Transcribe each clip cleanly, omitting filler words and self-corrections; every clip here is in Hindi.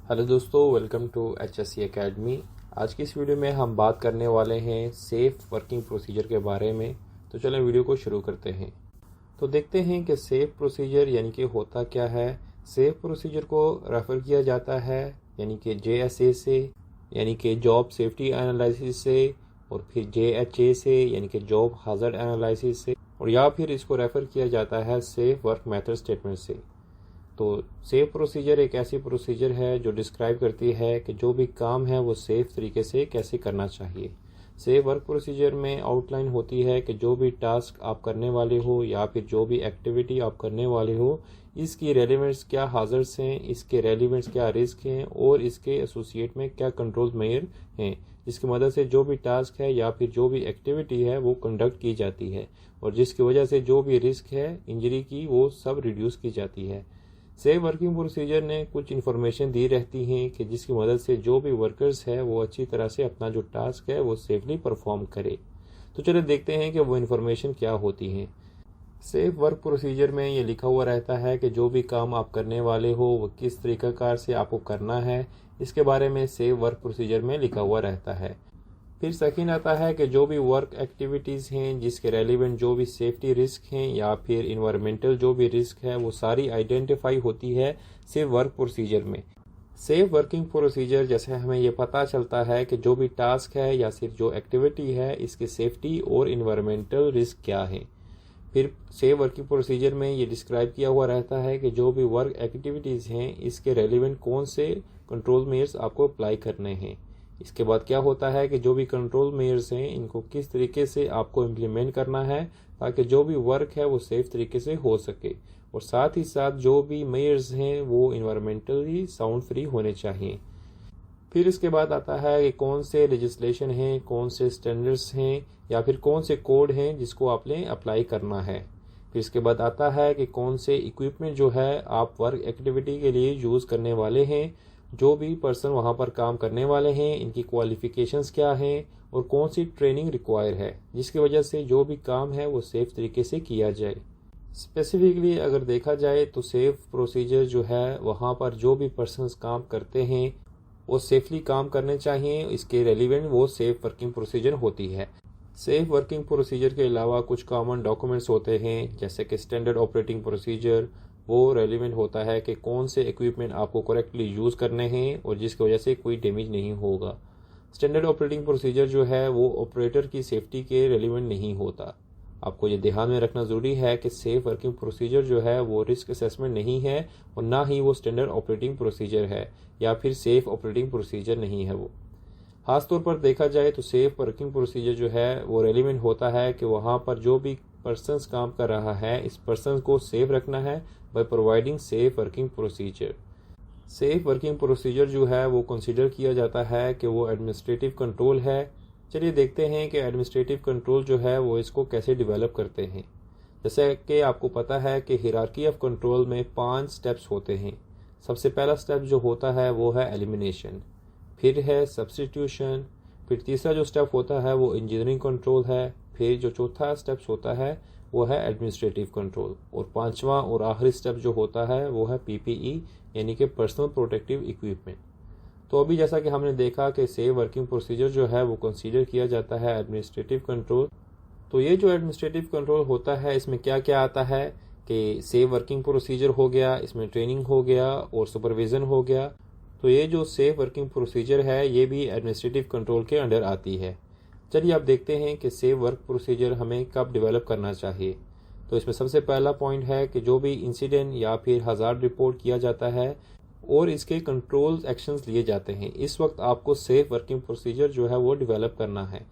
हेलो दोस्तों, वेलकम टू HSC एकेडमी। आज की इस वीडियो में हम बात करने वाले हैं सेफ़ वर्किंग प्रोसीजर के बारे में। तो चलें वीडियो को शुरू करते हैं। तो देखते हैं कि सेफ़ प्रोसीजर यानी कि होता क्या है। सेफ़ प्रोसीजर को रेफ़र किया जाता है यानी कि JSA से, यानी कि जॉब सेफ्टी एनालिसिस से, और फिर JHA से यानी कि जॉब हैज़र्ड एनालिसिस से, और या फिर इसको रेफ़र किया जाता है सेफ़ वर्क मेथड स्टेटमेंट से। तो सेफ प्रोसीजर एक ऐसी प्रोसीजर है जो डिस्क्राइब करती है कि जो भी काम है वो सेफ तरीके से कैसे करना चाहिए। सेफ वर्क प्रोसीजर में आउटलाइन होती है कि जो भी टास्क आप करने वाले हो या फिर जो भी एक्टिविटी आप करने वाले हो, इसकी रेलिवेंट्स क्या हाजर्स हैं, इसके रेलिवेंट्स क्या रिस्क हैं, और इसके एसोसिएट में क्या कंट्रोल मेजर हैं, जिसकी मदद से जो भी टास्क है या फिर जो भी एक्टिविटी है वो कंडक्ट की जाती है, और जिसकी वजह से जो भी रिस्क है इंजरी की वो सब रिड्यूस की जाती है। सेफ वर्किंग प्रोसीजर ने कुछ इन्फॉर्मेशन दी रहती हैं कि जिसकी मदद से जो भी वर्कर्स है वो अच्छी तरह से अपना जो टास्क है वो सेफली परफॉर्म करे। तो चलिए देखते हैं कि वो इन्फॉर्मेशन क्या होती हैं। सेफ वर्क प्रोसीजर में ये लिखा हुआ रहता है कि जो भी काम आप करने वाले हो वो किस तरीक़ाकार से आपको करना है, इसके बारे में सेफ वर्क प्रोसीजर में लिखा हुआ रहता है। फिर सेकंड आता है कि जो भी वर्क एक्टिविटीज़ हैं जिसके रेलिवेंट जो भी सेफ्टी रिस्क हैं या फिर इन्वायरमेंटल जो भी रिस्क है वो सारी आइडेंटिफाई होती है सेफ वर्क प्रोसीजर में। सेफ वर्किंग प्रोसीजर जैसे हमें ये पता चलता है कि जो भी टास्क है या सिर्फ जो एक्टिविटी है इसकी सेफ्टी और इन्वायरमेंटल रिस्क क्या है। फिर सेफ वर्किंग प्रोसीजर में ये डिस्क्राइब किया हुआ रहता है कि जो भी वर्क एक्टिविटीज़ हैं इसके रेलिवेंट कौन से कंट्रोल मेजर्स आपको अप्लाई करने हैं। इसके बाद क्या होता है कि जो भी कंट्रोल मेजर्स हैं इनको किस तरीके से आपको इम्प्लीमेंट करना है ताकि जो भी वर्क है वो सेफ तरीके से हो सके, और साथ ही साथ जो भी मेजर्स हैं वो इन्वायरमेंटली साउंड फ्री होने चाहिए। फिर इसके बाद आता है कि कौन से लेजिस्लेशन हैं, कौन से स्टैंडर्ड्स हैं या फिर कौन से कोड हैं जिसको आपने अप्लाई करना है। फिर इसके बाद आता है कि कौन से इक्विपमेंट जो है आप वर्क एक्टिविटी के लिए यूज़ करने वाले हैं, जो भी पर्सन वहाँ पर काम करने वाले हैं इनकी क्वालिफिकेशंस क्या हैं, और कौन सी ट्रेनिंग रिक्वायर है जिसकी वजह से जो भी काम है वो सेफ तरीके से किया जाए। स्पेसिफिकली अगर देखा जाए तो सेफ प्रोसीजर जो है वहाँ पर जो भी पर्सन्स काम करते हैं वो सेफली काम करने चाहिए, इसके रेलिवेंट वो सेफ वर्किंग प्रोसीजर होती है। सेफ वर्किंग प्रोसीजर के अलावा कुछ कॉमन डॉक्यूमेंट्स होते हैं जैसे कि स्टैंडर्ड ऑपरेटिंग प्रोसीजर, वो रेलिवेंट होता है कि कौन से इक्विपमेंट आपको करेक्टली यूज़ करने हैं और जिसकी वजह से कोई डैमेज नहीं होगा। स्टैंडर्ड ऑपरेटिंग प्रोसीजर जो है वो ऑपरेटर की सेफ्टी के रेलिवेंट नहीं होता। आपको ये ध्यान में रखना ज़रूरी है कि सेफ वर्किंग प्रोसीजर जो है वो रिस्क असेसमेंट नहीं है और ना ही वो स्टैंडर्ड ऑपरेटिंग प्रोसीजर है या फिर सेफ ऑपरेटिंग प्रोसीजर नहीं है वो। खासतौर पर देखा जाए तो सेफ वर्किंग प्रोसीजर जो है वो रेलिवेंट होता है कि वहाँ पर जो भी पर्सन्स काम कर रहा है इस पर्सन को सेफ रखना है by providing safe working procedure. Safe working procedure जो है वो कंसीडर किया जाता है कि वो एडमिनिस्ट्रेटिव कंट्रोल है। चलिए देखते हैं कि एडमिनिस्ट्रेटिव कंट्रोल जो है वो इसको कैसे डेवलप करते हैं। जैसे कि आपको पता है कि हिरार्की ऑफ कंट्रोल में 5 स्टेप्स होते हैं। सबसे पहला स्टेप जो होता है वो है एलिमिनेशन, फिर है सब्स्टिट्यूशन, फिर तीसरा जो स्टेप होता है वो इंजीनियरिंग कंट्रोल है, फिर जो चौथा स्टेप्स होता है वो है एडमिनिस्ट्रेटिव कंट्रोल, और पांचवा और आखिरी स्टेप जो होता है वो है PPE यानी कि पर्सनल प्रोटेक्टिव इक्विपमेंट। तो अभी जैसा कि हमने देखा कि सेफ वर्किंग प्रोसीजर जो है वो कंसीडर किया जाता है एडमिनिस्ट्रेटिव कंट्रोल। तो ये जो एडमिनिस्ट्रेटिव कंट्रोल होता है इसमें क्या क्या आता है कि सेफ वर्किंग प्रोसीजर हो गया, इसमें ट्रेनिंग हो गया और सुपरविज़न हो गया। तो ये जो सेफ वर्किंग प्रोसीजर है ये भी एडमिनिस्ट्रेटिव कंट्रोल के अंडर आती है। चलिए आप देखते हैं कि सेफ वर्क प्रोसीजर हमें कब डेवलप करना चाहिए। तो इसमें सबसे पहला पॉइंट है कि जो भी इंसिडेंट या फिर हज़ार्ड रिपोर्ट किया जाता है और इसके कंट्रोल एक्शंस लिए जाते हैं, इस वक्त आपको सेफ वर्किंग प्रोसीजर जो है वो डेवलप करना है।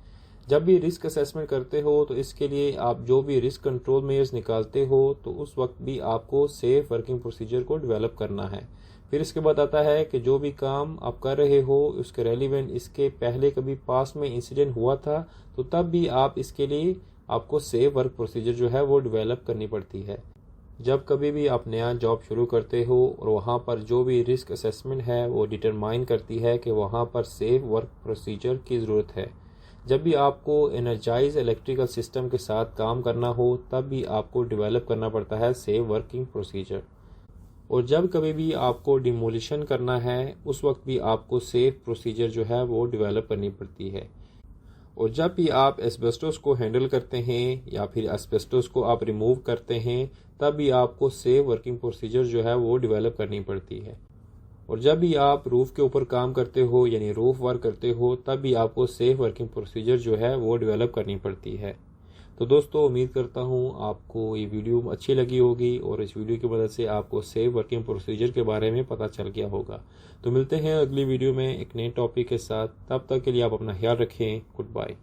जब भी रिस्क असेसमेंट करते हो तो इसके लिए आप जो भी रिस्क कंट्रोल मेजर्स निकालते हो तो उस वक्त भी आपको सेफ वर्किंग प्रोसीजर को डेवलप करना है। फिर इसके बाद आता है कि जो भी काम आप कर रहे हो उसके रेलिवेंट इसके पहले कभी पास्ट में इंसिडेंट हुआ था तो तब भी आप इसके लिए आपको सेफ वर्क प्रोसीजर जो है वो डेवलप करनी पड़ती है। जब कभी भी आप नया जॉब शुरू करते हो और वहाँ पर जो भी रिस्क असेसमेंट है वो डिटरमाइन करती है कि वहाँ पर सेफ वर्क प्रोसीजर की ज़रूरत है। जब भी आपको एनर्जाइज इलेक्ट्रिकल सिस्टम के साथ काम करना हो तब भी आपको डेवलप करना पड़ता है सेफ वर्किंग प्रोसीजर। और जब कभी भी आपको डिमोलिशन करना है उस वक्त भी आपको सेफ प्रोसीजर जो है वो डेवलप करनी पड़ती है। और जब भी आप एस्बेस्टोस को हैंडल करते हैं या फिर एस्बेस्टोस को आप रिमूव करते हैं तब भी आपको सेफ वर्किंग प्रोसीजर जो है वो डेवलप करनी पड़ती है। और जब भी आप रूफ के ऊपर काम करते हो यानी रूफ वर्क करते हो तब भी आपको सेफ वर्किंग प्रोसीजर जो है वो डेवलप करनी पड़ती है। तो दोस्तों उम्मीद करता हूँ आपको ये वीडियो अच्छी लगी होगी और इस वीडियो की मदद से आपको सेफ वर्किंग प्रोसीजर के बारे में पता चल गया होगा। तो मिलते हैं अगली वीडियो में एक नए टॉपिक के साथ। तब तक के लिए आप अपना ख्याल रखें। Good bye.